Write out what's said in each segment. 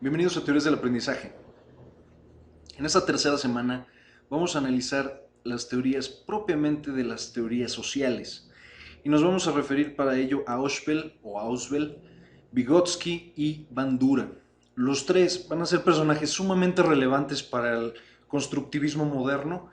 Bienvenidos a Teorías del Aprendizaje. En esta tercera semana vamos a analizar las teorías propiamente de las teorías sociales y nos vamos a referir para ello a Ausubel, Vygotsky y Bandura. Los tres van a ser personajes sumamente relevantes para el constructivismo moderno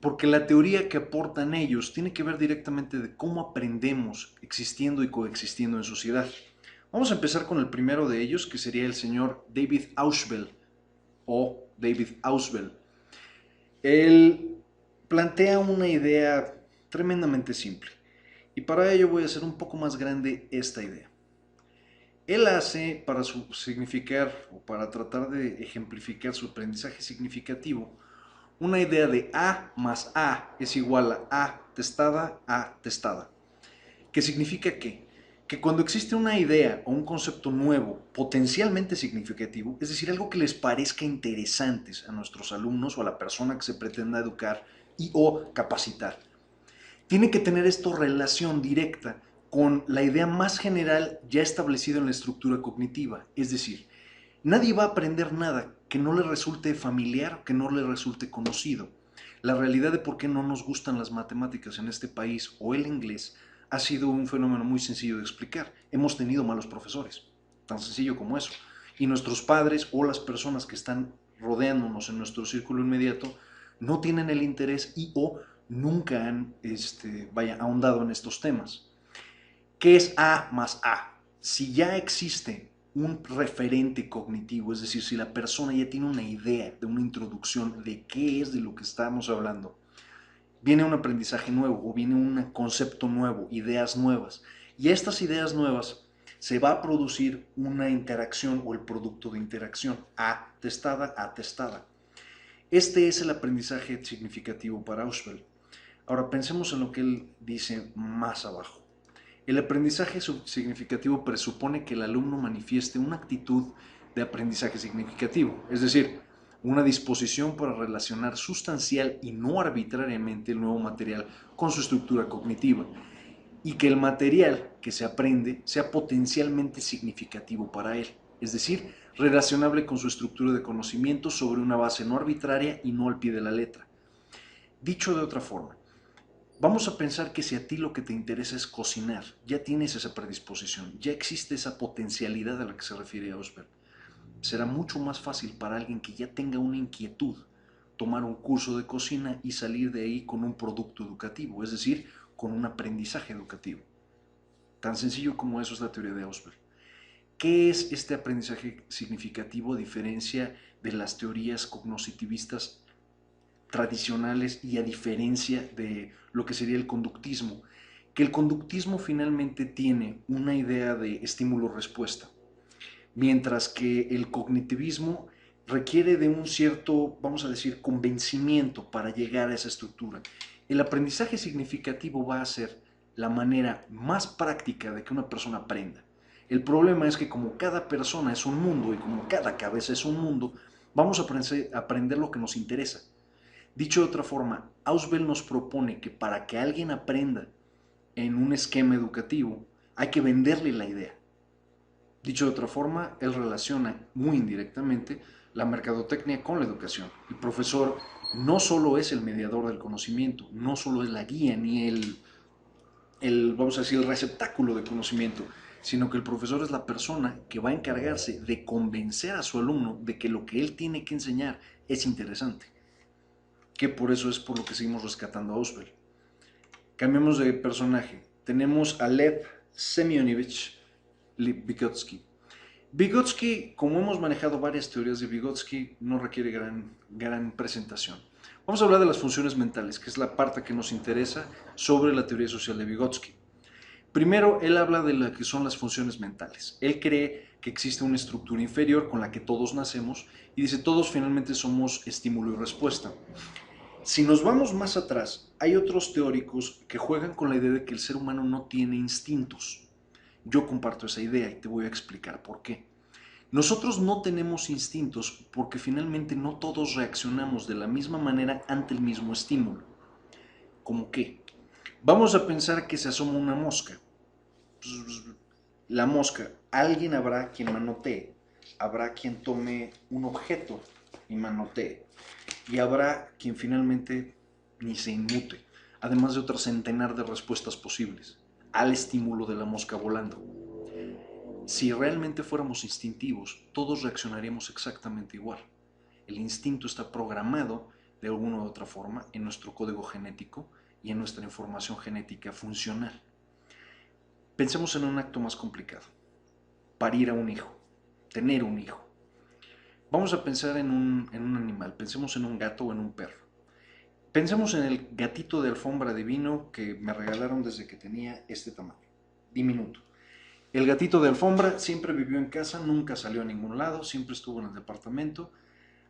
porque la teoría que aportan ellos tiene que ver directamente de cómo aprendemos existiendo y coexistiendo en sociedad. Vamos a empezar con el primero de ellos, que sería el señor David Ausubel o David Ausubel. Él plantea una idea tremendamente simple y para ello voy a hacer un poco más grande esta idea. Él hace para significar o para tratar de ejemplificar su aprendizaje significativo una idea de A más A es igual a A testada. ¿Qué significa qué? Que cuando existe una idea o un concepto nuevo, potencialmente significativo, es decir, algo que les parezca interesante a nuestros alumnos o a la persona que se pretenda educar y o capacitar, tiene que tener esto relación directa con la idea más general ya establecida en la estructura cognitiva. Es decir, nadie va a aprender nada que no le resulte familiar, que no le resulte conocido. La realidad de por qué no nos gustan las matemáticas en este país o el inglés ha sido un fenómeno muy sencillo de explicar. Hemos tenido malos profesores, tan sencillo como eso. Y nuestros padres o las personas que están rodeándonos en nuestro círculo inmediato no tienen el interés y o nunca han ahondado en estos temas. ¿Qué es A más A? Si ya existe un referente cognitivo, es decir, si la persona ya tiene una idea de una introducción de qué es de lo que estamos hablando, viene un aprendizaje nuevo o viene un concepto nuevo, ideas nuevas. Y a estas ideas nuevas se va a producir una interacción o el producto de interacción, atestada, atestada. Este es el aprendizaje significativo para Ausubel. Ahora pensemos en lo que él dice más abajo. El aprendizaje significativo presupone que el alumno manifieste una actitud de aprendizaje significativo, es decir, una disposición para relacionar sustancial y no arbitrariamente el nuevo material con su estructura cognitiva, y que el material que se aprende sea potencialmente significativo para él, es decir, relacionable con su estructura de conocimiento sobre una base no arbitraria y no al pie de la letra. Dicho de otra forma, vamos a pensar que si a ti lo que te interesa es cocinar, ya tienes esa predisposición, ya existe esa potencialidad a la que se refiere Ausberg. Será mucho más fácil para alguien que ya tenga una inquietud tomar un curso de cocina y salir de ahí con un producto educativo, es decir, con un aprendizaje educativo. Tan sencillo como eso es la teoría de Ausberg. ¿Qué es este aprendizaje significativo a diferencia de las teorías cognoscitivistas tradicionales y a diferencia de lo que sería el conductismo? Que el conductismo finalmente tiene una idea de estímulo-respuesta, mientras que el cognitivismo requiere de un cierto, vamos a decir, convencimiento para llegar a esa estructura. El aprendizaje significativo va a ser la manera más práctica de que una persona aprenda. El problema es que como cada persona es un mundo y como cada cabeza es un mundo, vamos a aprender lo que nos interesa. Dicho de otra forma, Ausubel nos propone que para que alguien aprenda en un esquema educativo, hay que venderle la idea. Dicho de otra forma, él relaciona muy indirectamente la mercadotecnia con la educación. El profesor no solo es el mediador del conocimiento, no solo es la guía ni vamos a decir, el receptáculo de conocimiento, sino que el profesor es la persona que va a encargarse de convencer a su alumno de que lo que él tiene que enseñar es interesante, que por eso es por lo que seguimos rescatando a Ausubel. Cambiamos de personaje. Tenemos a Lev Semyonovich Vygotsky. Vygotsky, como hemos manejado varias teorías de Vygotsky, no requiere gran presentación. Vamos a hablar de las funciones mentales, que es la parte que nos interesa sobre la teoría social de Vygotsky. Primero, él habla de lo que son las funciones mentales. Él cree que existe una estructura inferior con la que todos nacemos y dice todos finalmente somos estímulo y respuesta. Si nos vamos más atrás, hay otros teóricos que juegan con la idea de que el ser humano no tiene instintos. Yo comparto esa idea y te voy a explicar por qué. Nosotros no tenemos instintos porque finalmente no todos reaccionamos de la misma manera ante el mismo estímulo. ¿Cómo qué? Vamos a pensar que se asoma una mosca. La mosca, alguien habrá quien manotee, habrá quien tome un objeto y manotee, y habrá quien finalmente ni se inmute, además de otro centenar de respuestas posibles al estímulo de la mosca volando. Si realmente fuéramos instintivos, todos reaccionaríamos exactamente igual. El instinto está programado de alguna u otra forma en nuestro código genético y en nuestra información genética funcional. Pensemos en un acto más complicado: parir a un hijo, tener un hijo. Vamos a pensar en un animal, pensemos en un gato o en un perro. Pensemos en el gatito de alfombra de vino que me regalaron desde que tenía este tamaño, diminuto. El gatito de alfombra siempre vivió en casa, nunca salió a ningún lado, siempre estuvo en el departamento,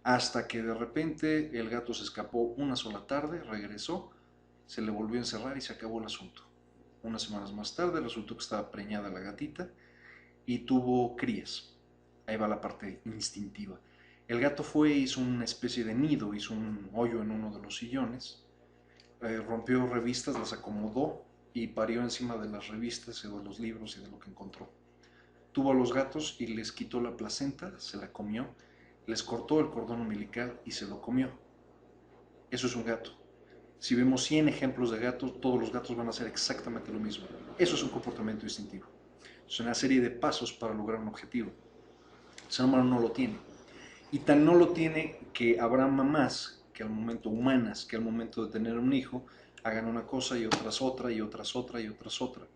hasta que de repente el gato se escapó una sola tarde, regresó, se le volvió a encerrar y se acabó el asunto. Unas semanas más tarde resultó que estaba preñada la gatita y tuvo crías. Ahí va la parte instintiva. El gato fue, hizo una especie de nido, hizo un hoyo en uno de los sillones, rompió revistas, las acomodó y parió encima de las revistas y de los libros y de lo que encontró. Tuvo a los gatos y les quitó la placenta, se la comió, les cortó el cordón umbilical y se lo comió. Eso es un gato. Si vemos 100 ejemplos de gatos, todos los gatos van a hacer exactamente lo mismo. Eso es un comportamiento instintivo. Es una serie de pasos para lograr un objetivo. El ser humano no lo tiene. Y tan no lo tiene que habrá mamás que al momento, humanas, que al momento de tener un hijo, hagan una cosa y otras otra y otras otra y otras otra.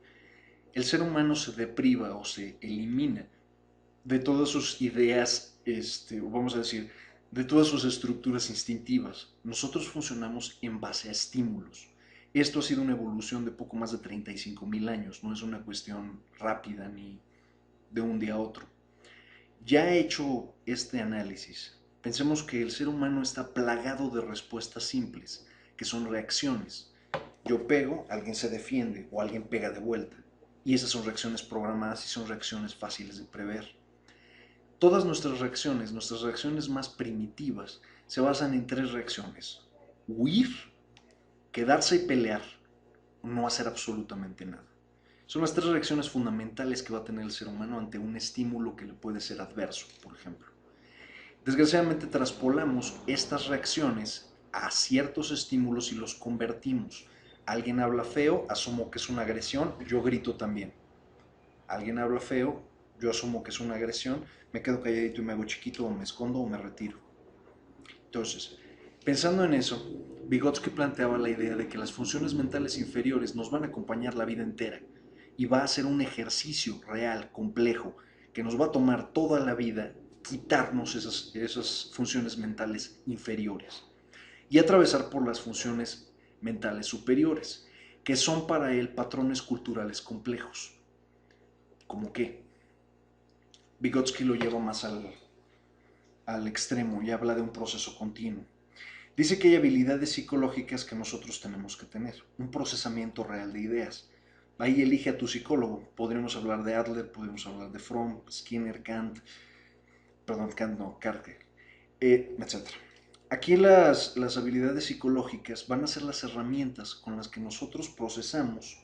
El ser humano se depriva o se elimina de todas sus ideas, vamos a decir, de todas sus estructuras instintivas. Nosotros funcionamos en base a estímulos. Esto ha sido una evolución de poco más de 35.000 años, no es una cuestión rápida ni de un día a otro. Ya hecho este análisis, pensemos que el ser humano está plagado de respuestas simples, que son reacciones. Yo pego, alguien se defiende o alguien pega de vuelta. Y esas son reacciones programadas y son reacciones fáciles de prever. Todas nuestras reacciones más primitivas, se basan en 3 reacciones: huir, quedarse y pelear, no hacer absolutamente nada. Son las 3 reacciones fundamentales que va a tener el ser humano ante un estímulo que le puede ser adverso, por ejemplo. Desgraciadamente traspolamos estas reacciones a ciertos estímulos y los convertimos. Alguien habla feo, asumo que es una agresión, yo grito también. Alguien habla feo, yo asumo que es una agresión, me quedo calladito y me hago chiquito, o me escondo o me retiro. Entonces, pensando en eso, Vygotsky planteaba la idea de que las funciones mentales inferiores nos van a acompañar la vida entera y va a ser un ejercicio real, complejo, que nos va a tomar toda la vida quitarnos esas funciones mentales inferiores y atravesar por las funciones mentales superiores, que son para él patrones culturales complejos. ¿Cómo qué? Vygotsky lo lleva más al extremo y habla de un proceso continuo. Dice que hay habilidades psicológicas que nosotros tenemos que tener, un procesamiento real de ideas. Ahí elige a tu psicólogo. Podríamos hablar de Adler, podríamos hablar de Fromm, Skinner, Kant, Kierkegaard, etc. Aquí las habilidades psicológicas van a ser las herramientas con las que nosotros procesamos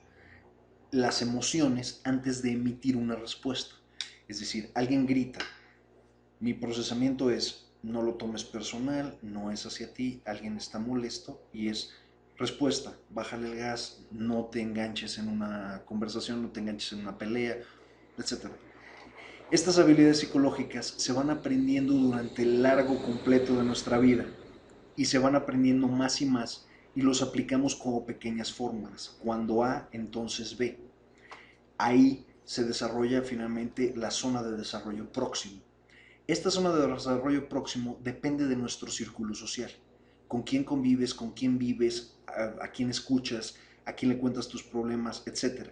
las emociones antes de emitir una respuesta. Es decir, alguien grita, mi procesamiento es: no lo tomes personal, no es hacia ti, alguien está molesto, y es respuesta: bájale el gas, no te enganches en una conversación, no te enganches en una pelea, etc. Estas habilidades psicológicas se van aprendiendo durante el largo completo de nuestra vida y se van aprendiendo más y más, y los aplicamos como pequeñas fórmulas. Cuando A, entonces B. Ahí se desarrolla finalmente la zona de desarrollo próximo. Esta zona de desarrollo próximo depende de nuestro círculo social. Con quién convives, con quién vives, a quién escuchas, a quién le cuentas tus problemas, etc.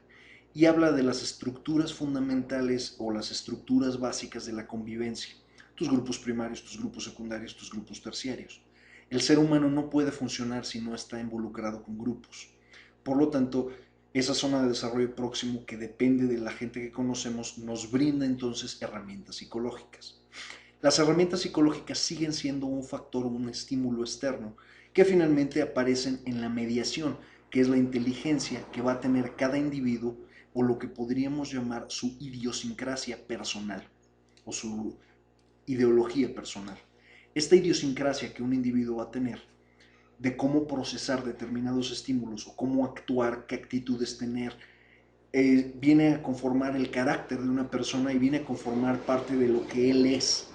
Y habla de las estructuras fundamentales o las estructuras básicas de la convivencia. Tus grupos primarios, tus grupos secundarios, tus grupos terciarios. El ser humano no puede funcionar si no está involucrado con grupos. Por lo tanto, esa zona de desarrollo próximo, que depende de la gente que conocemos, nos brinda entonces herramientas psicológicas. Las herramientas psicológicas siguen siendo un factor o un estímulo externo que finalmente aparecen en la mediación, que es la inteligencia que va a tener cada individuo, o lo que podríamos llamar su idiosincrasia personal o su ideología personal. Esta idiosincrasia que un individuo va a tener de cómo procesar determinados estímulos o cómo actuar, qué actitudes tener, viene a conformar el carácter de una persona y viene a conformar parte de lo que él es.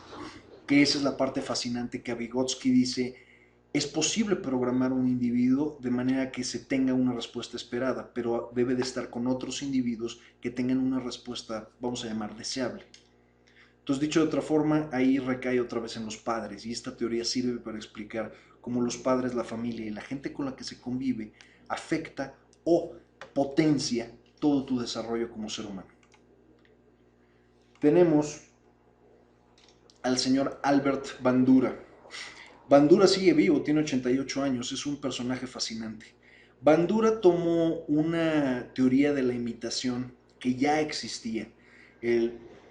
Que esa es la parte fascinante que Vygotsky dice, es posible programar un individuo de manera que se tenga una respuesta esperada, pero debe de estar con otros individuos que tengan una respuesta, vamos a llamar, deseable. Entonces, dicho de otra forma, ahí recae otra vez en los padres, y esta teoría sirve para explicar cómo los padres, la familia y la gente con la que se convive afecta o potencia todo tu desarrollo como ser humano. Tenemos al señor Albert Bandura. Bandura sigue vivo, tiene 88 años, es un personaje fascinante. Bandura tomó una teoría de la imitación que ya existía.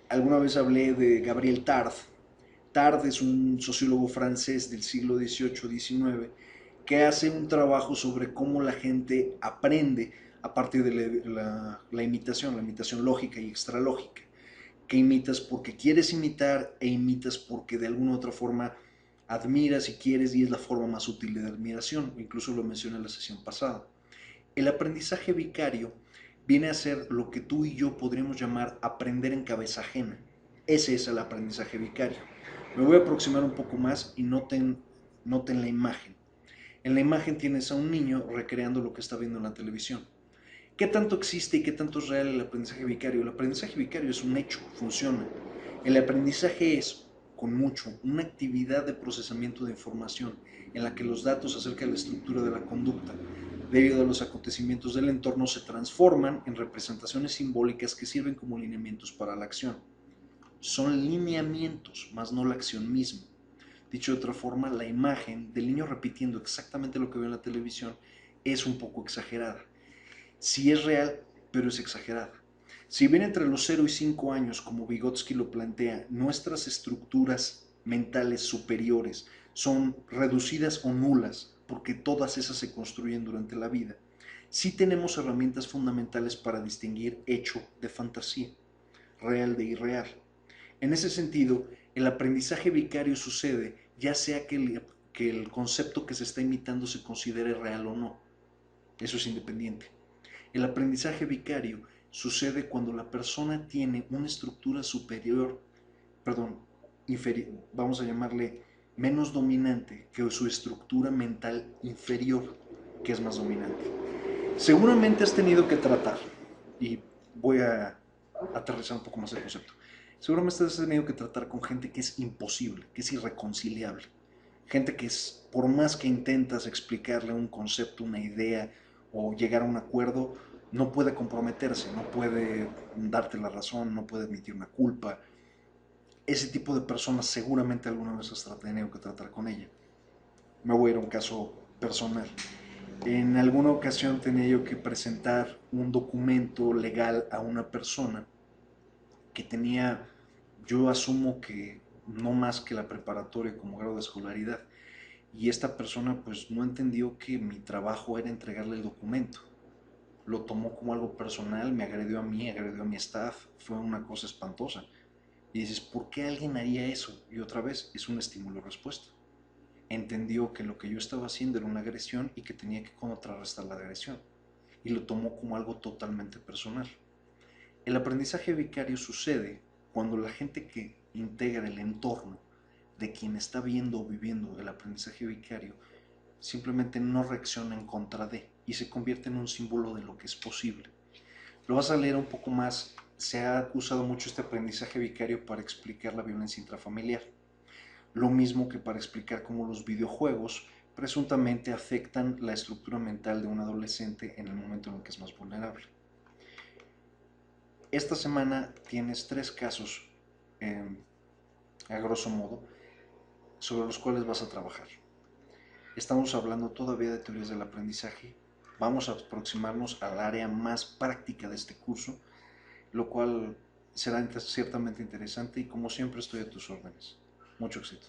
Alguna vez hablé de Gabriel Tarde. Tarde es un sociólogo francés del siglo XVIII-XIX que hace un trabajo sobre cómo la gente aprende a partir de la imitación lógica y extralógica. Que imitas porque quieres imitar e imitas porque de alguna u otra forma admiras y quieres, y es la forma más útil de admiración. Incluso lo mencioné en la sesión pasada. El aprendizaje vicario viene a ser lo que tú y yo podríamos llamar aprender en cabeza ajena. Ese es el aprendizaje vicario. Me voy a aproximar un poco más y noten la imagen. En la imagen tienes a un niño recreando lo que está viendo en la televisión. ¿Qué tanto existe y qué tanto es real el aprendizaje vicario? El aprendizaje vicario es un hecho, funciona. El aprendizaje es, con mucho, una actividad de procesamiento de información en la que los datos acerca de la estructura de la conducta, debido a los acontecimientos del entorno, se transforman en representaciones simbólicas que sirven como lineamientos para la acción. Son lineamientos, más no la acción misma. Dicho de otra forma, la imagen del niño repitiendo exactamente lo que ve en la televisión es un poco exagerada. Sí es real, pero es exagerada. Si bien entre los 0 y 5 años, como Vygotsky lo plantea, nuestras estructuras mentales superiores son reducidas o nulas, porque todas esas se construyen durante la vida, sí tenemos herramientas fundamentales para distinguir hecho de fantasía, real de irreal. En ese sentido, el aprendizaje vicario sucede ya sea que el concepto que se está imitando se considere real o no. Eso es independiente. El aprendizaje vicario sucede cuando la persona tiene una estructura superior, inferior, vamos a llamarle menos dominante que su estructura mental inferior, que es más dominante. Seguramente has tenido que tratar, y voy a aterrizar un poco más el concepto, seguramente has tenido que tratar con gente que es imposible, que es irreconciliable. Gente que es, por más que intentas explicarle un concepto, una idea o llegar a un acuerdo, no puede comprometerse, no puede darte la razón, no puede admitir una culpa. Ese tipo de personas seguramente alguna vez has tenido que tratar con ella. Me voy a ir a un caso personal. En alguna ocasión tenía yo que presentar un documento legal a una persona que tenía, yo asumo que no más que la preparatoria como grado de escolaridad. Y esta persona pues no entendió que mi trabajo era entregarle el documento. Lo tomó como algo personal, me agredió a mí, agredió a mi staff, fue una cosa espantosa. Y dices, ¿por qué alguien haría eso? Y otra vez, es un estímulo-respuesta. Entendió que lo que yo estaba haciendo era una agresión y que tenía que contrarrestar la agresión. Y lo tomó como algo totalmente personal. El aprendizaje vicario sucede cuando la gente que integra el entorno de quien está viendo o viviendo el aprendizaje vicario simplemente no reacciona en contra de y se convierte en un símbolo de lo que es posible. Lo vas a leer un poco más. Se ha usado mucho este aprendizaje vicario para explicar la violencia intrafamiliar. Lo mismo que para explicar cómo los videojuegos presuntamente afectan la estructura mental de un adolescente en el momento en el que es más vulnerable. Esta semana tienes 3 casos, a grosso modo, sobre los cuales vas a trabajar. Estamos hablando todavía de teorías del aprendizaje. Vamos a aproximarnos al área más práctica de este curso, lo cual será ciertamente interesante y como siempre estoy a tus órdenes. Mucho éxito.